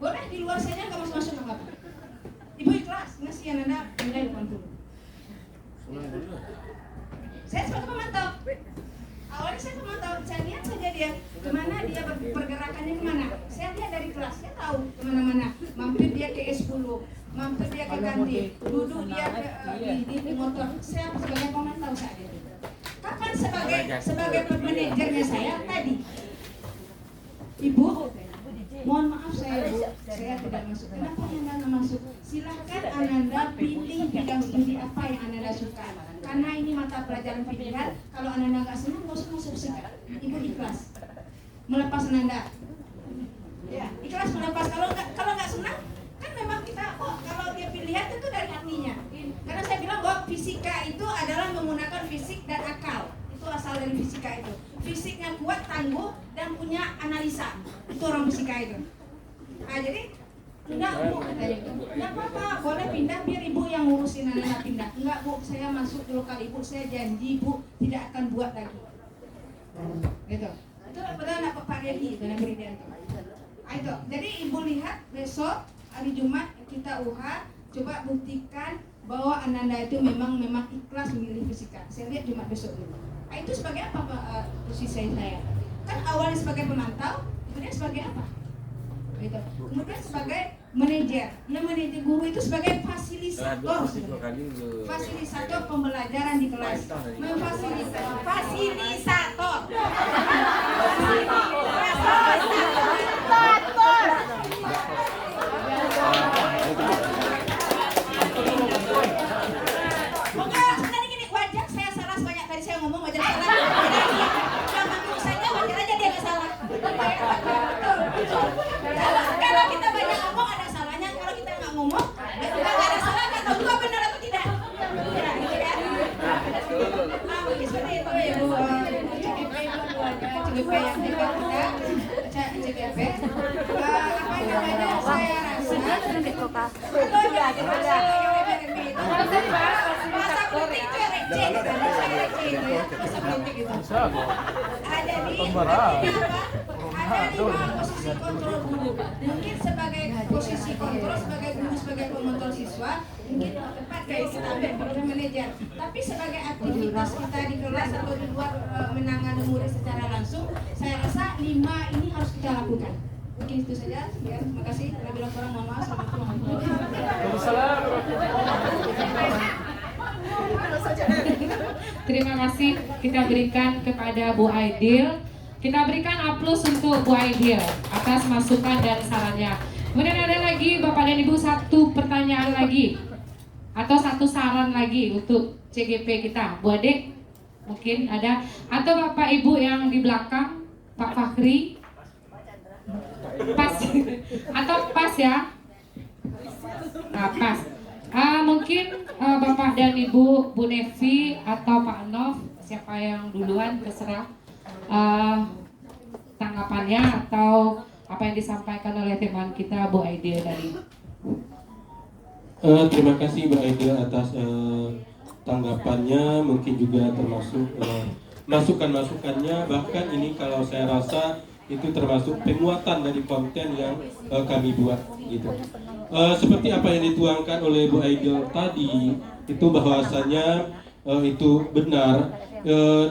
Boleh di luar saja nggak masuk nggak apa-apa. Ibu ikhlas ngasih Ananda nilai 80. Saya sebagai pemantau. Awalnya saya pemantau, saya lihat saja dia kemana dia pergerakannya kemana. Saya lihat dari kelas, saya tahu kemana-mana. Mampir dia ke S10, mampir dia ke kantin, duduk dia di motor. Saya sebagai pemantau saat itu. Kapan sebagai manajernya saya tadi? Ibu, mohon maaf saya tidak masuk. Kenapa Ananda masuk? Silahkan Ananda pilih bidang studi apa yang Ananda suka. Karena ini mata pelajaran pilihan. Kalau Ananda nggak senang, nggak usah masuk fisika. Ibu ikhlas melepas Ananda. Ya, ikhlas melepas. Kalau nggak senang, kan memang kita kalau dia pilihan itu dari hatinya. Karena saya bilang bahwa fisika itu adalah menggunakan fisik dan akal. Itu asal dari fisika itu. Fisiknya kuat, tangguh, dan punya analisa. Itu orang fisika itu. Nah, jadi enggak Bu katanya, enggak apa-apa, boleh pindah biar ibu yang ngurusin anak pindah. Enggak Bu, saya masuk di lokal ibu, saya janji Bu tidak akan buat lagi. Gitu. Itu betul anak Pak Dedi itu yang beri dia itu. Itu. Jadi ibu lihat besok hari Jumat kita coba buktikan bahwa Ananda itu memang ikhlas memilih fisika. Saya lihat Jumat besok dulu. Nah, itu sebagai apa Pak posisi saya? Kan awalnya sebagai pemantau, kemudian sebagai apa? Gitu. Kemudian sebagai manajer. Yang manajer guru itu sebagai fasilisator. Fasilisator pembelajaran di kelas. Memfasilitator. Fasilisator. Sebenarnya gini, wajar saya salah banyak tadi saya ngomong wajar salah. CGP yang hebat kita, CGP. Apa namanya? Saya rasa masa politik itu receh, masa politik itu. Ada di posisi kontrol guru. Mungkin sebagai posisi kontrol, sebagai guru, sebagai pengontrol siswa, mungkin tepat kayak kita program manajer. Tapi sebagai aktivitas kita di kelas atau di luar menangani murid secara langsung, saya rasa 5 ini harus kita lakukan. Mungkin itu saja. Ya, terima kasih. Bila kurang mohon maaf. Assalamualaikum warahmatullahi. Terima kasih kita berikan kepada Bu Aidil. Kita berikan aplaus untuk Bu Aidil atas masukan dan sarannya. Kemudian ada lagi Bapak dan Ibu satu pertanyaan lagi atau satu saran lagi untuk CGP kita. Bu Adik mungkin ada, atau Bapak Ibu yang di belakang, Pak Fakhri. Pas atau pas ya? Nah, pas. Mungkin Bapak dan Ibu, Bu Nevi atau Pak Nov, siapa yang duluan terserah tanggapannya atau apa yang disampaikan oleh teman kita Bu Aidil tadi. Terima kasih Mbak Aidil atas tanggapannya, mungkin juga termasuk masukan-masukannya. Bahkan ini kalau saya rasa itu termasuk penguatan dari konten yang kami buat gitu. Seperti apa yang dituangkan oleh Bu Aidil tadi, itu bahwasanya itu benar.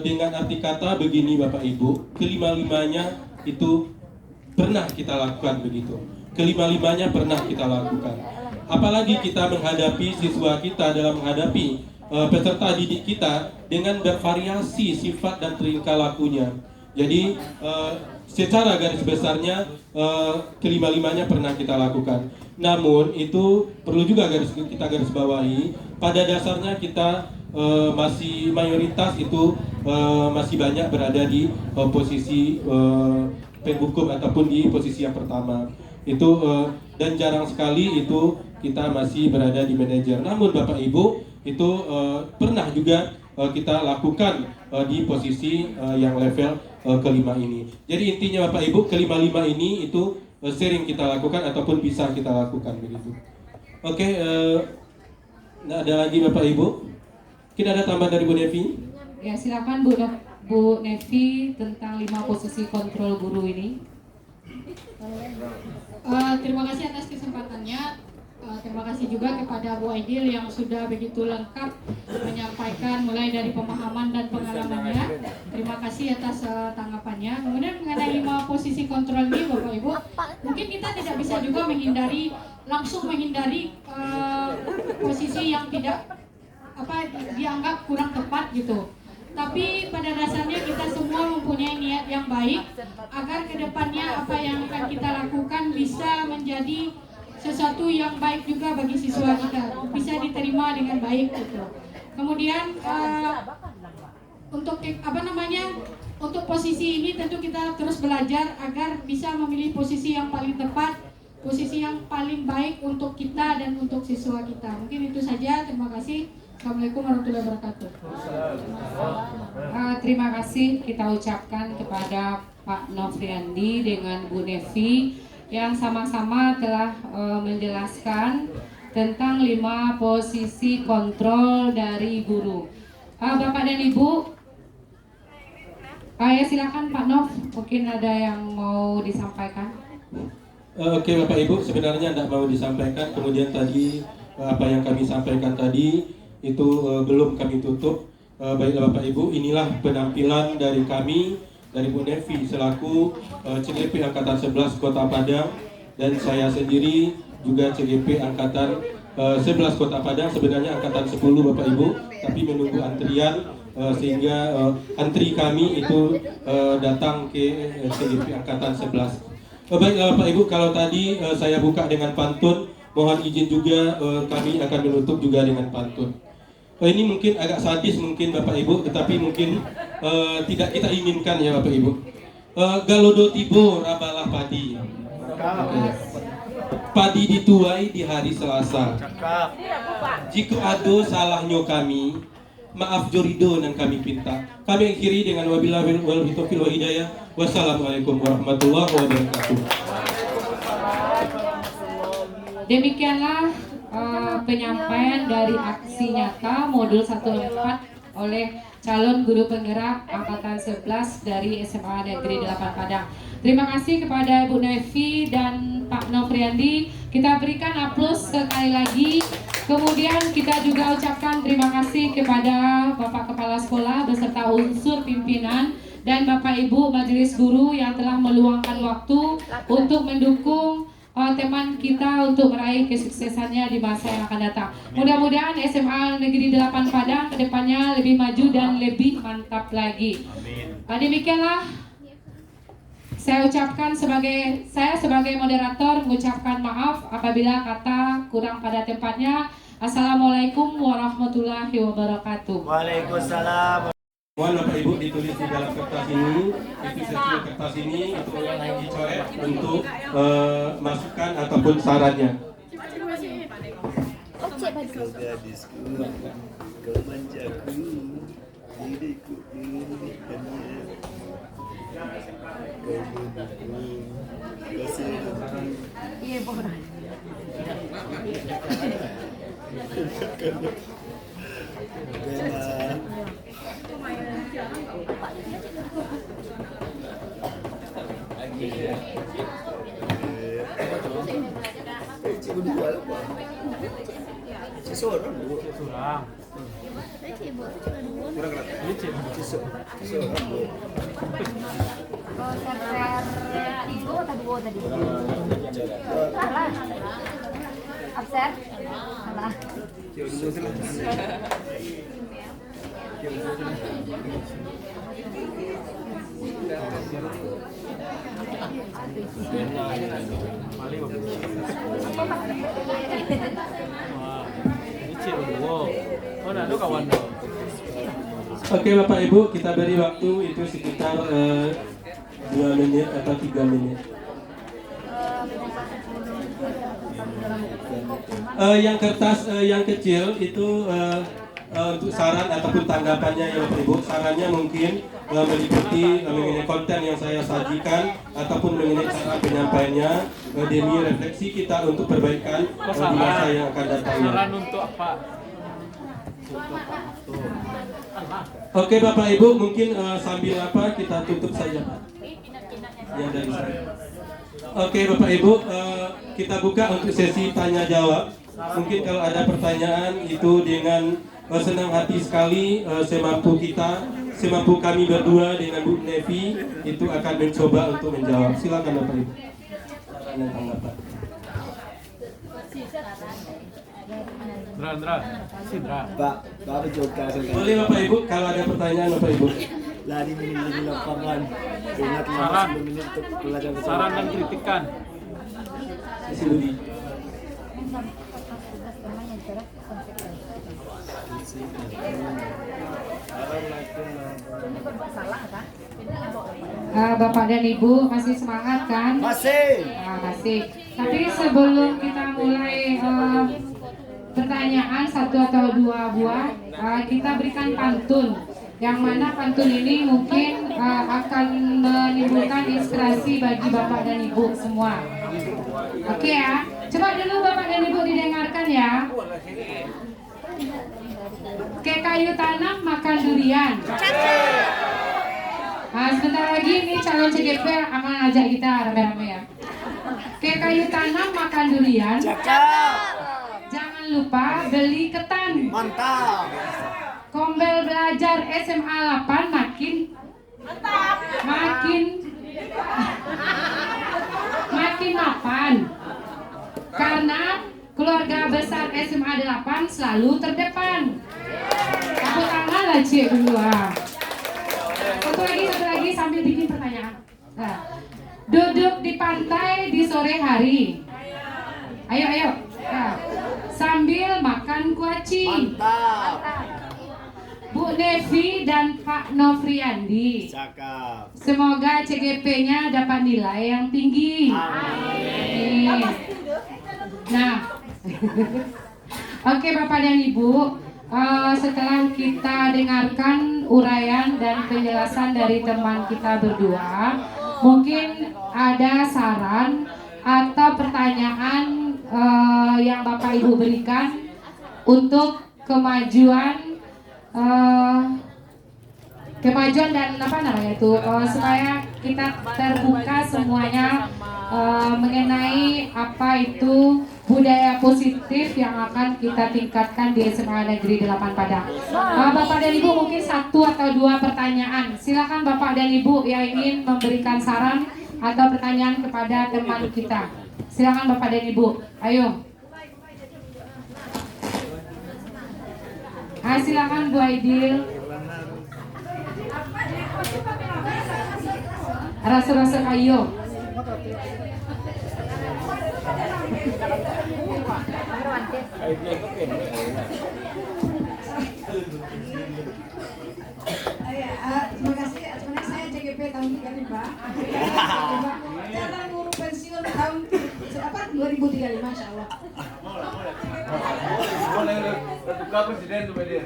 Dengan arti kata begini Bapak Ibu, kelima-limanya itu pernah kita lakukan begitu. Kelima-limanya pernah kita lakukan. Apalagi kita menghadapi siswa kita dalam menghadapi peserta didik kita dengan bervariasi sifat dan tingkah lakunya. Jadi secara garis besarnya kelima-limanya pernah kita lakukan. Namun itu perlu juga kita garis bawahi. Pada dasarnya kita masih mayoritas itu masih banyak berada di posisi penhukum ataupun di posisi yang pertama. Itu dan jarang sekali itu kita masih berada di manajer. Namun Bapak Ibu itu pernah juga kita lakukan di posisi yang level kelima ini. Jadi intinya Bapak Ibu, kelima-lima ini itu sering kita lakukan ataupun bisa kita lakukan begitu. Oke, ada lagi Bapak Ibu? Kita ada tambahan dari Bu Nevi? Ya, silakan Bu Nevi tentang 5 posisi kontrol guru ini. Terima kasih atas kesempatannya. Terima kasih juga kepada Bu Aidil yang sudah begitu lengkap menyampaikan mulai dari pemahaman dan pengalamannya. Terima kasih atas tanggapannya. Kemudian mengenai 5 posisi kontrol ini Bapak Ibu, mungkin kita tidak bisa juga langsung menghindari posisi yang tidak dianggap kurang tepat gitu. Tapi pada dasarnya kita semua mempunyai niat yang baik agar kedepannya apa yang akan kita lakukan bisa menjadi sesuatu yang baik juga bagi siswa kita, bisa diterima dengan baik gitu. Kemudian untuk posisi ini tentu kita terus belajar agar bisa memilih posisi yang paling tepat, posisi yang paling baik untuk kita dan untuk siswa kita. Mungkin itu saja. Terima kasih. Assalamualaikum warahmatullahi wabarakatuh. Terima kasih kita ucapkan kepada Pak Nofriandi dengan Bu Nevi yang sama-sama telah menjelaskan tentang 5 posisi kontrol dari guru. Bapak dan Ibu, ya silakan Pak Nov, mungkin ada yang mau disampaikan. Oke Bapak Ibu, sebenarnya tidak mau disampaikan. Kemudian tadi apa yang kami sampaikan tadi itu belum kami tutup. Baiklah Bapak Ibu, inilah penampilan dari kami, dari Bu Nevi selaku CGP Angkatan 11 Kota Padang, dan saya sendiri juga CGP Angkatan 11 Kota Padang, sebenarnya Angkatan 10 Bapak Ibu, tapi menunggu antrian sehingga antri kami itu datang ke CGP Angkatan 11. Baiklah Bapak Ibu, kalau tadi saya buka dengan pantun, mohon izin juga kami akan menutup juga dengan pantun. Ini mungkin agak sadis mungkin Bapak Ibu, tetapi mungkin tidak kita inginkan ya Bapak Ibu. Galodo tibo rabalah padi. Padi dituai di hari Selasa. Jika ado salahnya kami, maaf jorido yang kami pinta. Kami akhiri dengan wabillahi wal taufiq wal hidayah. Wassalamualaikum warahmatullahi wabarakatuh. Demikianlah penyampaian dari aksi nyata modul 14 oleh calon guru penggerak angkatan 11 dari SMA Negeri 8 Padang. Terima kasih kepada Ibu Nevi dan Pak Nofriandi. Kita berikan aplaus sekali lagi. Kemudian kita juga ucapkan terima kasih kepada Bapak Kepala Sekolah beserta unsur pimpinan dan Bapak Ibu Majelis Guru yang telah meluangkan waktu untuk mendukung teman kita untuk meraih kesuksesannya di masa yang akan datang. Mudah-mudahan SMA Negeri 8 Padang kedepannya lebih maju dan lebih mantap lagi. Demikianlah saya sebagai moderator mengucapkan maaf apabila kata kurang pada tempatnya. Assalamualaikum warahmatullahi wabarakatuh. Waalaikumsalam. Mohon Bapak Ibu ditulis di dalam kertas ini, itu setiap kertas ini untuk yang dicoret untuk masukan ataupun sarannya. Gadisku, kau manjaku, diriku inginkannya. Kau bunuhku, kau seruku. Iya, boleh. Seseorang bu. Absen? Salah. Oke Bapak Ibu, kita beri waktu itu sekitar 2 menit atau 3 menit. Yang kertas yang kecil itu untuk saran ataupun tanggapannya ya Bapak Ibu. Sarannya mungkin meliputi mengenai konten yang saya sajikan ataupun mengenai cara penyampaiannya demi refleksi kita untuk perbaikan di masa yang akan datang. Saran untuk apa? Oke Bapak Ibu, mungkin sambil apa kita tutup saja Pak. Yang dari saya. Oke Bapak Ibu, kita buka untuk sesi tanya jawab. Mungkin kalau ada pertanyaan itu dengan senang hati sekali semampu kami berdua dengan Bu Nevi itu akan mencoba untuk menjawab. Silakan Bapak Ibu. Saran dan tanggapan. Pak, baru juga. Boleh Bapak Ibu, kalau ada pertanyaan Bapak Ibu. Lari minum di lapangan. Ingat saran untuk pelajaran. Saran dan kritikan. Sisi Budi. Bapak dan Ibu masih semangat kan? Masih. Masih. Tapi sebelum kita mulai pertanyaan satu atau dua buah, kita berikan pantun. Yang mana pantun ini mungkin akan menimbulkan inspirasi bagi Bapak dan Ibu semua. Oke ya, coba dulu Bapak dan Ibu didengarkan ya. Ke kayu tanam makan durian. Sebentar lagi nih calon CGP akan ngajak kita rame-rame ya. Ke kayu tanam makan durian. Jangan lupa beli ketan. Mantap. Kombel belajar SMA 8 makin mantap. Makin mapan. Karena keluarga besar SMA 8 selalu terdepan. Tepuk tangan lah Cik dulu. Satu lagi sambil bikin pertanyaan. Nah, duduk di pantai di sore hari. Ayo. Nah, sambil makan kuaci. Mantap. Bu Nevi dan Pak Nofriandi. Cakap. Semoga CGP-nya dapat nilai yang tinggi. Amin. Nah, oke Bapak dan Ibu, setelah kita dengarkan uraian dan penjelasan dari teman kita berdua, mungkin ada saran atau pertanyaan yang Bapak Ibu berikan untuk kemajuan dan apa namanya itu supaya kita terbuka semuanya mengenai apa itu budaya positif yang akan kita tingkatkan di SMA Negeri 8 Padang. Bapak dan Ibu mungkin 1 atau 2 pertanyaan. Silakan Bapak dan Ibu yang ingin memberikan saran atau pertanyaan kepada teman kita. Silakan Bapak dan Ibu. Ayo. Silakan Bu Aidil. Rasa-rasa ayo. Terima kasih. Sebenarnya saya CGP tahun 35. Calon guru pensiun tahun 2035 insya Allah. Buka presiden tuh Bedir.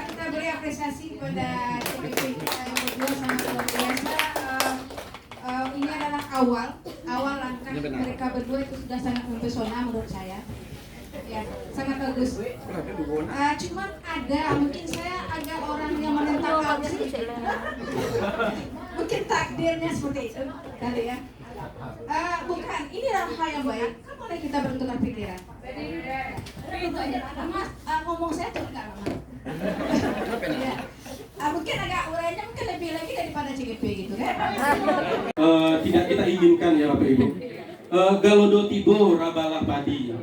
Kita beri apresiasi kepada CGP kita yang berdua sangat luar biasa. Ini adalah awal langkah mereka berdua itu sudah sangat mempesona menurut saya. Ya, sangat bagus. Cuman ada, mungkin saya agak orang yang menentang aksi. Mungkin takdirnya seperti itu kali ya. Bukan, ini adalah hal yang baik. Kan boleh kita bertukar pikiran. Mas, ngomong saya tuh enggak lama. Ya. Mungkin agak urainya mungkin lebih lagi daripada CGP gitu kan. Tidak kita inginkan ya Bapak Ibu. Galodo tibo rabalah padi.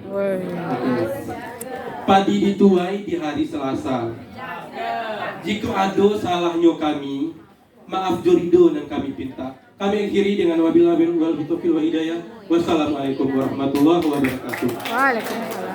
Padi dituai di hari Selasa. Jika ada salahnya kami, maaf jorido dan kami pinta. Kami akhiri dengan wabillahi wal taufiq wal hidayah. Wassalamualaikum warahmatullahi wabarakatuh. Waalaikumsalam.